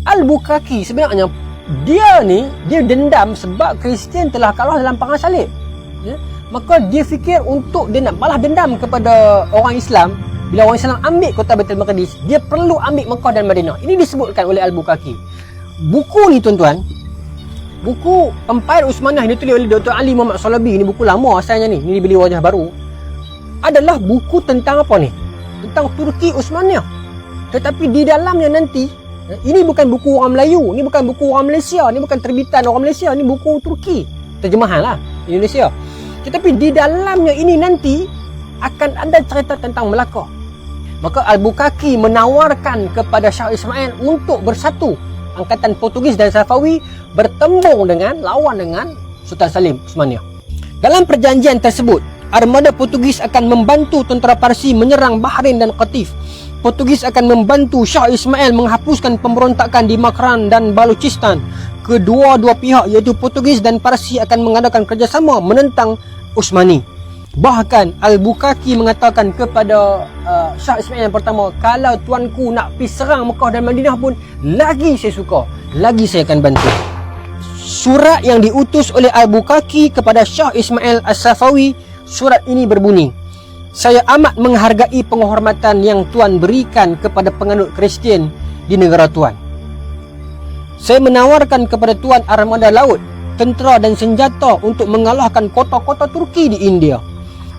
Al-Bukhari sebenarnya dia dendam sebab Kristian telah kalah dalam perang salib. Ya? Maka dia fikir untuk dia nak balas dendam kepada orang Islam. Bila orang Islam ambil kota Baitul Maqdis, dia perlu ambil Mekah dan Madinah. Ini disebutkan oleh Al-Bukhari. Buku ni tuan-tuan, buku Empire Uthmaniyah yang ditulis oleh Dr. Ali Muhammad Salabi, ni buku lama asalnya ni dibeli wajah baru. Adalah buku tentang apa ni? Tentang Turki Uthmaniyah. Tetapi di dalamnya nanti, ini bukan buku orang Melayu, ni bukan buku orang Malaysia, ni bukan terbitan orang Malaysia, ni buku Turki. Terjemahan lah Indonesia. Tetapi di dalamnya ini nanti akan ada cerita tentang Melaka. Maka Al-Bukhari menawarkan kepada Shah Ismail untuk bersatu. Angkatan Portugis dan Safawi bertembung lawan dengan Sultan Salim Uthmaniyah. Dalam perjanjian tersebut, armada Portugis akan membantu tentera Parsi menyerang Bahrain dan Qatif. Portugis akan membantu Shah Ismail menghapuskan pemberontakan di Makran dan Balochistan. Kedua-dua pihak iaitu Portugis dan Parsi akan mengadakan kerjasama menentang Uthmani. Bahkan Al-Bukhari mengatakan kepada Shah Ismail yang pertama, kalau tuanku nak pergi serang Mekah dan Madinah pun, lagi saya suka, lagi saya akan bantu. Surat yang diutus oleh Al-Bukhari kepada Shah Ismail As-Safawi, surat ini berbunyi, saya amat menghargai penghormatan yang Tuan berikan kepada penganut Kristian di negara Tuan. Saya menawarkan kepada Tuan armada laut, tentera dan senjata untuk mengalahkan kota-kota Turki di India.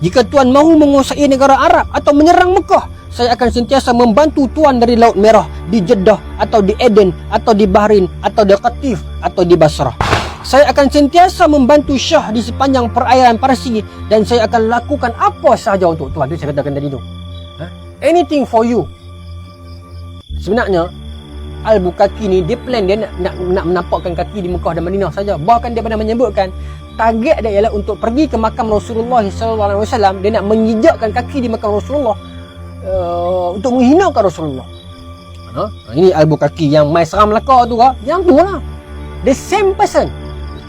Jika Tuan mahu menguasai negara Arab atau menyerang Mekah, saya akan sentiasa membantu Tuan dari Laut Merah, di Jeddah atau di Aden atau di Bahrain atau di Qatif atau di Basrah. Saya akan sentiasa membantu Syah di sepanjang perairan Parsi dan saya akan lakukan apa sahaja untuk Tuan. Itu saya katakan tadi tu. Anything for you. Sebenarnya Al-Bukhari ni dia plan dia nak menampakkan kaki di Mekah dan Madinah saja. Bahkan dia pernah menyebutkan target dia ialah untuk pergi ke makam Rasulullah sallallahu alaihi wasallam. Dia nak menginjakkan kaki di makam Rasulullah untuk menghinakan Rasulullah. Ini Al-Bukhari yang mai serang Melaka tu ke? Yang tu lah. The same person.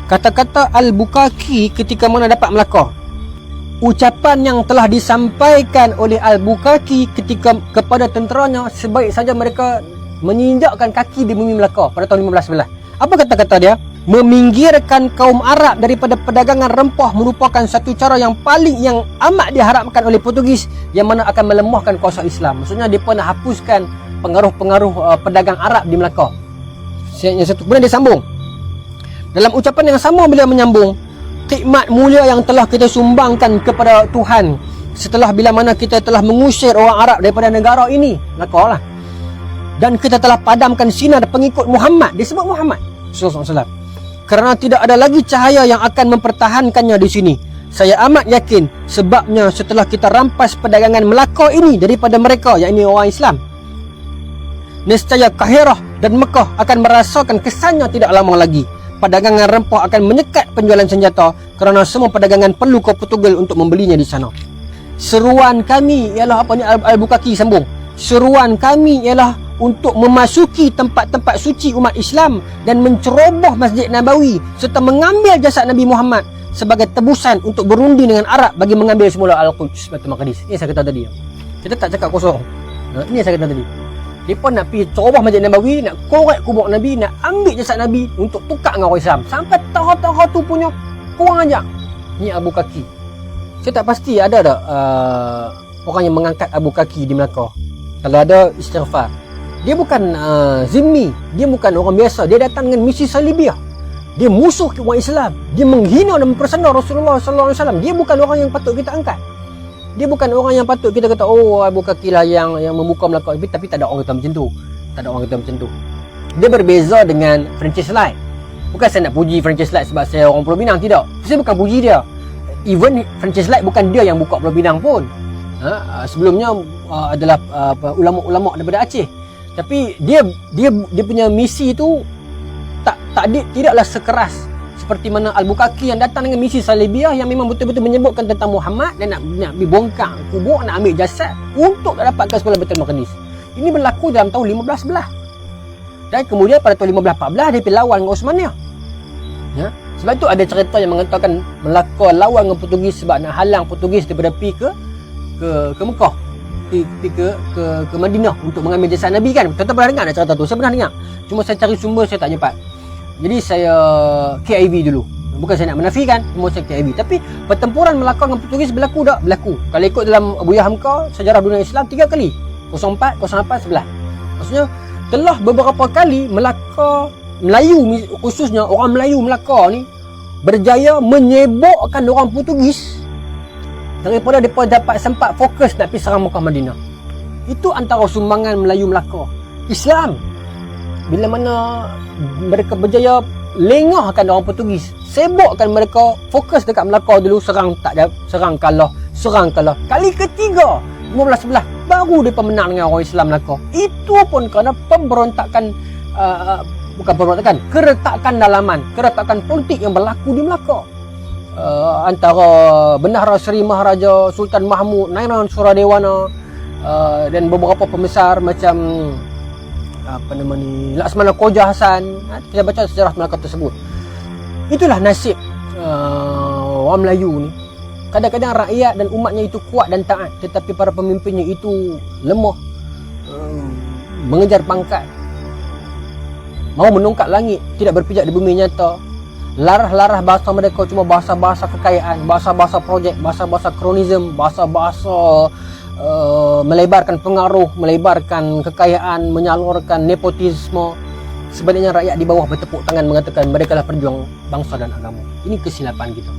Kata-kata Al-Bukhari ketika mana dapat Melaka. Ucapan yang telah disampaikan oleh Al-Bukhari ketika kepada tenteranya, sebaik saja mereka menginjakkan kaki di bumi Melaka pada tahun 1511. Apa kata-kata dia? Meminggirkan kaum Arab daripada perdagangan rempah merupakan satu cara yang amat diharapkan oleh Portugis yang mana akan melemahkan kuasa Islam. Maksudnya dia pernah hapuskan pengaruh-pengaruh pedagang Arab di Melaka. Yang satu. Kemudian dia sambung. Dalam ucapan yang sama beliau menyambung, khidmat mulia yang telah kita sumbangkan kepada Tuhan setelah bila mana kita telah mengusir orang Arab daripada negara ini, Melaka lah. Dan kita telah padamkan sinar pengikut Muhammad. Dia sebut Muhammad sallallahu alaihi wasallam. Kerana tidak ada lagi cahaya yang akan mempertahankannya di sini. Saya amat yakin sebabnya setelah kita rampas perdagangan Melaka ini daripada mereka, yakni orang Islam, nescaya Kahirah dan Mekah akan merasakan kesannya tidak lama lagi. Perdagangan rempah akan menyekat penjualan senjata kerana semua perdagangan perlu ke Portugal untuk membelinya di sana. Seruan kami ialah apa ni? Al-Bukhari sambung. Seruan kami ialah untuk memasuki tempat-tempat suci umat Islam dan menceroboh Masjid Nabawi serta mengambil jasad Nabi Muhammad sebagai tebusan untuk berundi dengan Arab bagi mengambil semula Al-Quds, Baitul Maqdis. Ini saya kata tadi. Kita tak cakap kosong. Ini saya kata tadi. Mereka nak pergi ceroboh Masjid Nabawi, nak korek kubur Nabi, nak ambil jasad Nabi untuk tukar dengan orang Islam. Sampai tara-tara tu punya kurang ajar. Ni Al-Bukhari. Saya tak pasti ada tak orang yang mengangkat Al-Bukhari di Melaka. Kalau ada, istighfar. Dia bukan zimmi, dia bukan orang biasa. Dia datang dengan misi Salibiah. Dia musuh orang Islam. Dia menghina dan mempersanda Rasulullah sallallahu alaihi wasallam. Dia bukan orang yang patut kita angkat. Dia bukan orang yang patut kita kata, oh Al-Bukhari lah yang membuka Melaka. Tapi tak ada orang kata macam tu. Tak ada orang kata macam tu. Dia berbeza dengan Francis Light. Bukan saya nak puji Francis Light sebab saya orang Pulau Pinang, tidak. Saya bukan puji dia. Even Francis Light bukan dia yang buka Pulau Pinang pun. Sebelumnya adalah ulama-ulama daripada Aceh. Tapi dia punya misi tu tidaklah sekeras seperti mana Al-Bukhari yang datang dengan misi Salibiah yang memang betul-betul menyebutkan tentang Muhammad dan nak bongkar kubur, nak ambil jasad untuk dapatkan sekolah Baitul Maqdis. Ini berlaku dalam tahun 1511. Dan kemudian pada tahun 1514 dia pergi lawan dengan Uthmaniyah. Ya? Sebab itu ada cerita yang mengatakan Melaka lawan dengan Portugis sebab nak halang Portugis daripada pergi ke Mekah. pergi ke Madinah untuk mengambil jasa Nabi kan. Tuan-tuan pernah dengar tak cerita tu? Saya pernah dengar. Cuma saya cari sumber saya tak dapat. Jadi saya KIV dulu. Bukan saya nak menafikan, cuma saya KIV. Tapi pertempuran Melaka dengan Portugis berlaku tak? Berlaku. Kalau ikut dalam Buya Hamka, sejarah dunia Islam 3 kali. 04, 08, 11. Maksudnya telah beberapa kali Melaka, Melayu khususnya orang Melayu Melaka ni berjaya menyebokkan orang Portugis daripada mereka dapat sempat fokus nak pergi serang Mekah Madinah. Itu antara sumbangan Melayu Melaka. Islam bila mana mereka berjaya lengahkan orang Portugis, sebokkan mereka fokus dekat Melaka dulu, serang kalah. Kali ketiga 15-11 baru mereka menang dengan orang Islam Melaka. Itu pun kerana pemberontakan keretakan dalaman, keretakan politik yang berlaku di Melaka. Antara Bendahara Seri Maharaja Sultan Mahmud Nairan Suradewana dan beberapa pembesar macam Laksmana Koja Hasan. Kita baca sejarah Melaka tersebut. Itulah nasib orang Melayu ni. Kadang-kadang rakyat dan umatnya itu kuat dan taat, tetapi para pemimpinnya itu lemah, mengejar pangkat, mau menungkak langit, tidak berpijak di bumi nyata. Larah-larah bahasa mereka cuma bahasa-bahasa kekayaan, bahasa-bahasa projek, bahasa-bahasa kronisme, bahasa-bahasa melebarkan pengaruh, melebarkan kekayaan, menyalurkan nepotisme. Sebaliknya rakyat di bawah bertepuk tangan mengatakan mereka lah perjuang bangsa dan agama. Ini kesilapan kita.